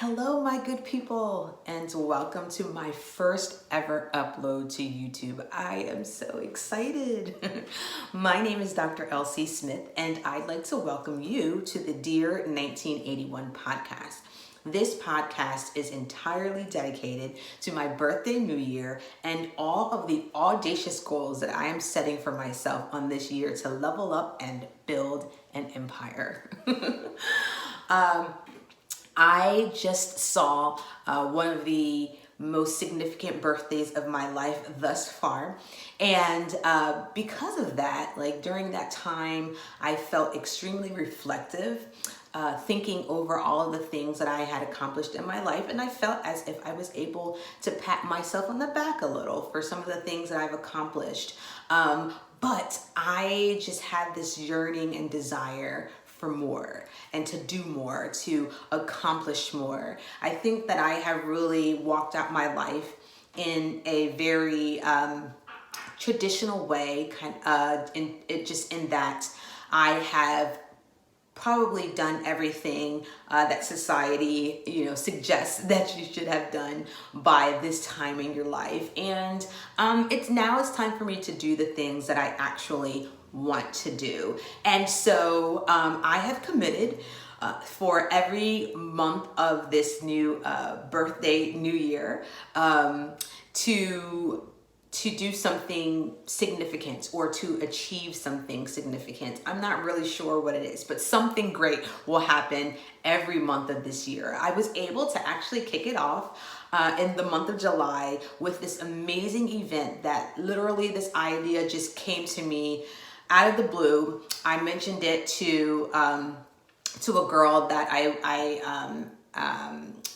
Hello, my good people, and welcome to my first ever upload to YouTube. I am so excited. My name is Dr. Elsie Smith, and I'd like to welcome you to the Dear 1981 podcast. This podcast is entirely dedicated to my birthday, new year, and all of the audacious goals that I am setting for myself on this year to level up and build an empire. I just saw one of the most significant birthdays of my life thus far. And because of that, like during that time, I felt extremely reflective, thinking over all of the things that I had accomplished in my life. And I felt as if I was able to pat myself on the back a little for some of the things that I've accomplished. But I just had this yearning and desire for more and to do more, to accomplish more. I think that I have really walked out my life in a very traditional way, in that I have probably done everything that society, suggests that you should have done by this time in your life. And it's time for me to do the things that I actually want to do. And so I have committed for every month of this new birthday, new year, to do something significant or to achieve something significant. I'm not really sure what it is, but something great will happen every month of this year. I was able to actually kick it off in the month of July with this amazing event that literally this idea just came to me out of the blue. I mentioned it to a girl that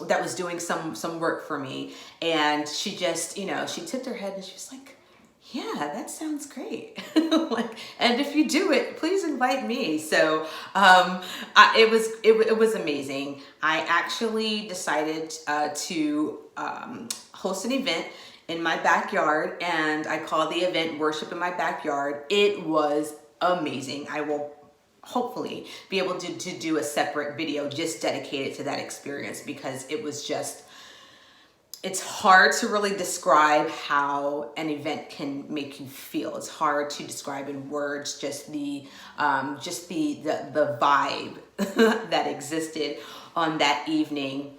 that was doing some work for me, and she just, she tipped her head and she was like, yeah, that sounds great. And if you do it, please invite me. So it was amazing. I actually decided to host an event in my backyard, and I called the event Worship in My Backyard. It was amazing. I will hopefully be able to do a separate video just dedicated to that experience, because it was just, it's hard to really describe how an event can make you feel. It's hard to describe in words just the vibe that existed on that evening.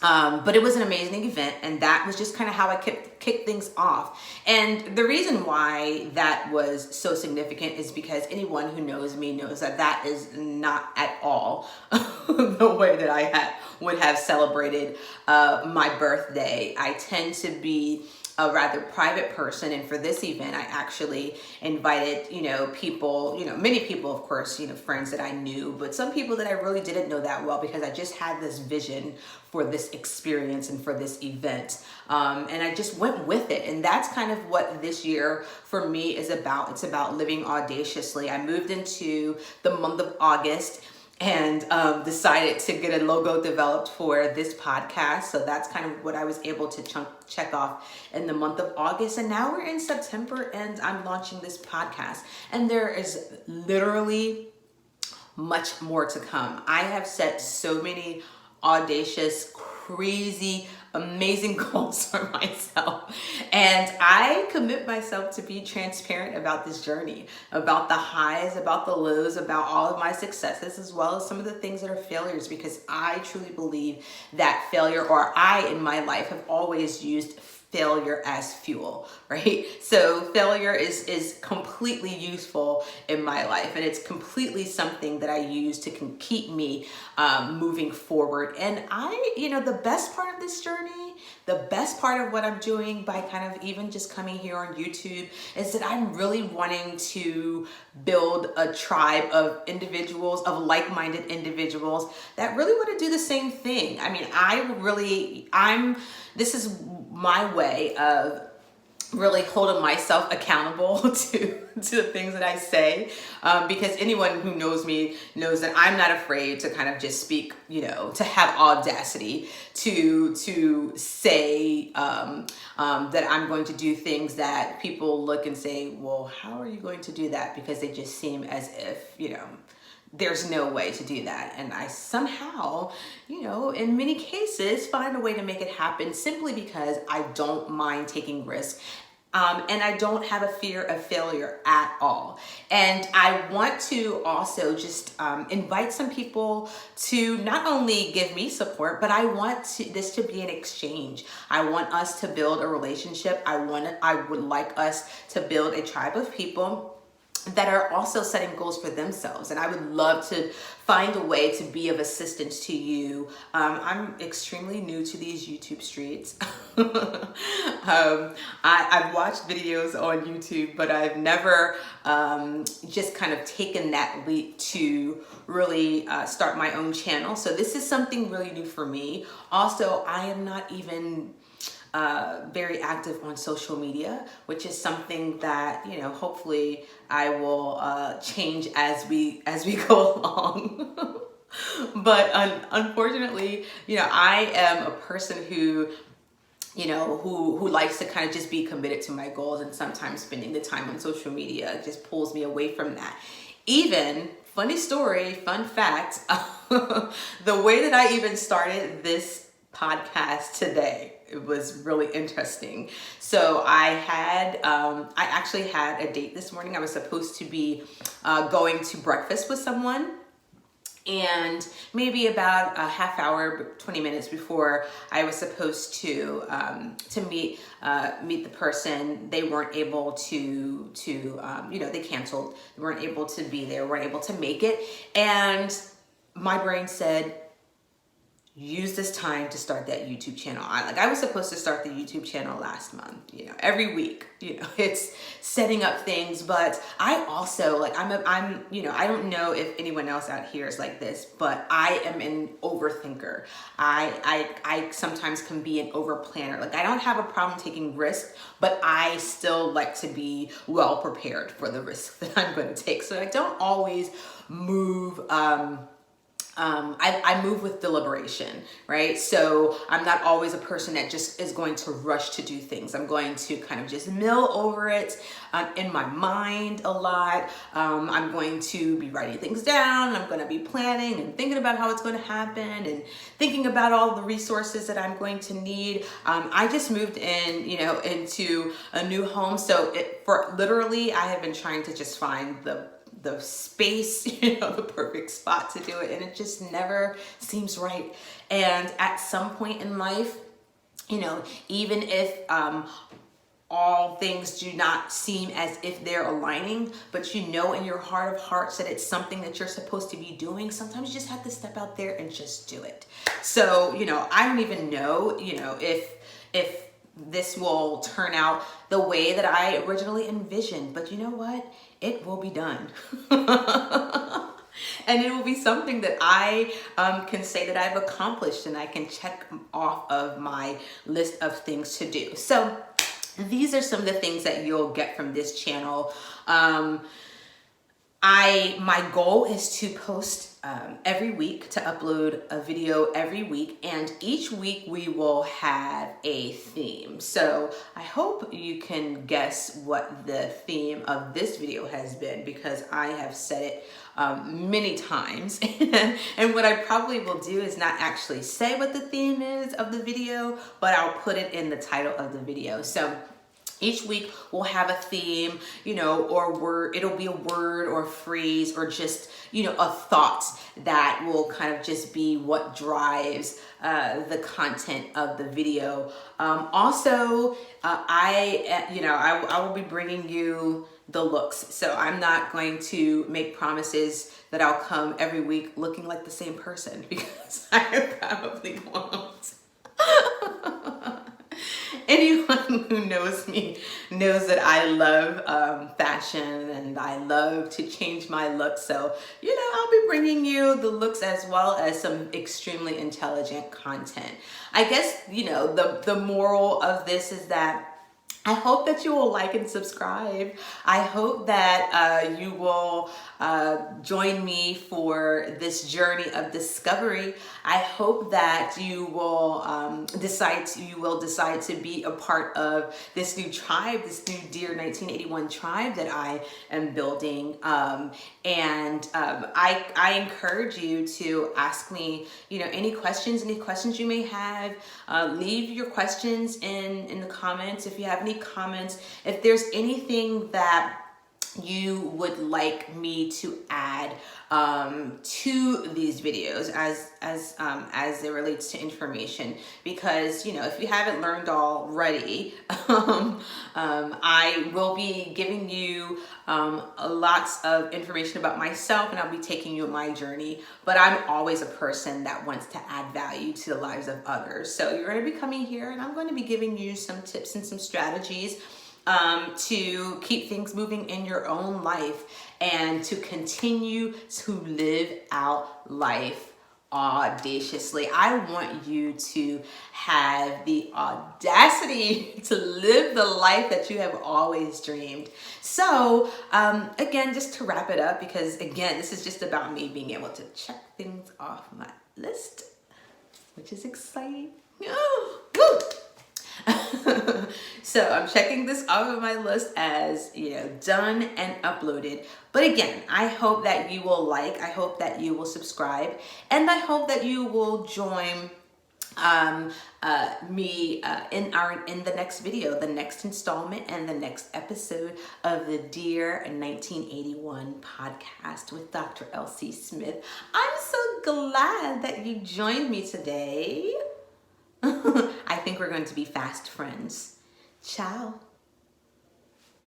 But it was an amazing event, and that was just kind of how I kicked things off. And the reason why that was so significant is because anyone who knows me knows that that is not at all the way that I would have celebrated my birthday. I tend to be a rather private person, and for this event I actually invited people, many people, of course, friends that I knew, but some people that I really didn't know that well, because I just had this vision for this experience and for this event, and I just went with it. And that's kind of what this year for me is about. It's about living audaciously. I moved into the month of August and decided to get a logo developed for this podcast. So that's kind of what I was able to check off in the month of August. And now we're in September, and I'm launching this podcast. And there is literally much more to come. I have set so many audacious, crazy, amazing goals for myself, and I commit myself to be transparent about this journey, about the highs, about the lows, about all of my successes, as well as some of the things that are failures, because I truly believe that failure, or I in my life have always used failure as fuel, right? So failure is completely useful in my life, and it's completely something that I use to keep me moving forward. And the best part of this journey, the best part of what I'm doing by kind of even just coming here on YouTube, is that I'm really wanting to build a tribe of individuals, of like-minded individuals that really want to do the same thing. I mean, this is my way of really holding myself accountable to the things that I say, because anyone who knows me knows that I'm not afraid to kind of just speak, to have audacity to say that I'm going to do things that people look and say, well, how are you going to do that? Because they just seem as if, there's no way to do that. And I somehow, in many cases, find a way to make it happen simply because I don't mind taking risks. And I don't have a fear of failure at all. And I want to also just invite some people to not only give me support, but I want this to be an exchange. I want us to build a relationship. I would like us to build a tribe of people that are also setting goals for themselves. And I would love to find a way to be of assistance to you. I'm extremely new to these YouTube streets. I've watched videos on YouTube, but I've never just kind of taken that leap to really start my own channel. So this is something really new for me. Also, I am not even very active on social media, which is something that, hopefully I will change as we go along. But unfortunately, I am a person who likes to kind of just be committed to my goals, and sometimes spending the time on social media just pulls me away from that. Even, funny story, fun fact, the way that I even started this podcast today, it was really interesting. So I actually had a date this morning. I was supposed to be going to breakfast with someone. And maybe about a half hour, 20 minutes before I was supposed to meet the person, they weren't able to they canceled. They weren't able to be there, weren't able to make it. And my brain said, use this time to start that YouTube channel. I was supposed to start the YouTube channel last month, every week, it's setting up things. But I also I don't know if anyone else out here is like this, but I am an overthinker. I sometimes can be an over planner. I don't have a problem taking risks, but I still like to be well prepared for the risks that I'm going to take. So I don't always move, I move with deliberation, right? So I'm not always a person that just is going to rush to do things. I'm going to kind of just mill over it in my mind a lot. I'm going to be writing things down. I'm going to be planning and thinking about how it's going to happen and thinking about all the resources that I'm going to need. I just moved in, into a new home. So for literally, I have been trying to just find the space, the perfect spot to do it. And it just never seems right. And at some point in life, even if all things do not seem as if they're aligning, but in your heart of hearts that it's something that you're supposed to be doing, sometimes you just have to step out there and just do it. So, I don't even know, if this will turn out the way that I originally envisioned, but you know what? It will be done. And it will be something that I can say that I've accomplished and I can check off of my list of things to do. So these are some of the things that you'll get from this channel. My goal is to post every week, to upload a video every week, and each week we will have a theme. So I hope you can guess what the theme of this video has been, because I have said it many times. And what I probably will do is not actually say what the theme is of the video, but I'll put it in the title of the video. So each week we'll have a theme, or word. It'll be a word or a phrase or just, a thought that will kind of just be what drives the content of the video. Also, I will be bringing you the looks. So I'm not going to make promises that I'll come every week looking like the same person, because I probably won't. Anyone who knows me knows that I love fashion and I love to change my look. So, I'll be bringing you the looks as well as some extremely intelligent content. I guess, the moral of this is that I hope that you will like and subscribe. I hope that you will join me for this journey of discovery. I hope that you will decide to be a part of this new tribe, this new Dear 1981 tribe that I am building. I encourage you to ask me, any questions you may have. Leave your questions in the comments. If you have any comments, if there's anything that you would like me to add to these videos as it relates to information, because if you haven't learned already, I will be giving you lots of information about myself, and I'll be taking you on my journey, but I'm always a person that wants to add value to the lives of others. So you're going to be coming here and I'm going to be giving you some tips and some strategies to keep things moving in your own life and to continue to live out life audaciously. I want you to have the audacity to live the life that you have always dreamed. So again, just to wrap it up, because again, this is just about me being able to check things off my list, which is exciting. Woo! So I'm checking this off of my list as, done and uploaded. But again, I hope that you will I hope that you will subscribe, and I hope that you will join me in the next video, the next installment, and the next episode of the Dear 1981 podcast with Dr. Elsie Smith. I'm so glad that you joined me today. I think we're going to be fast friends. Ciao.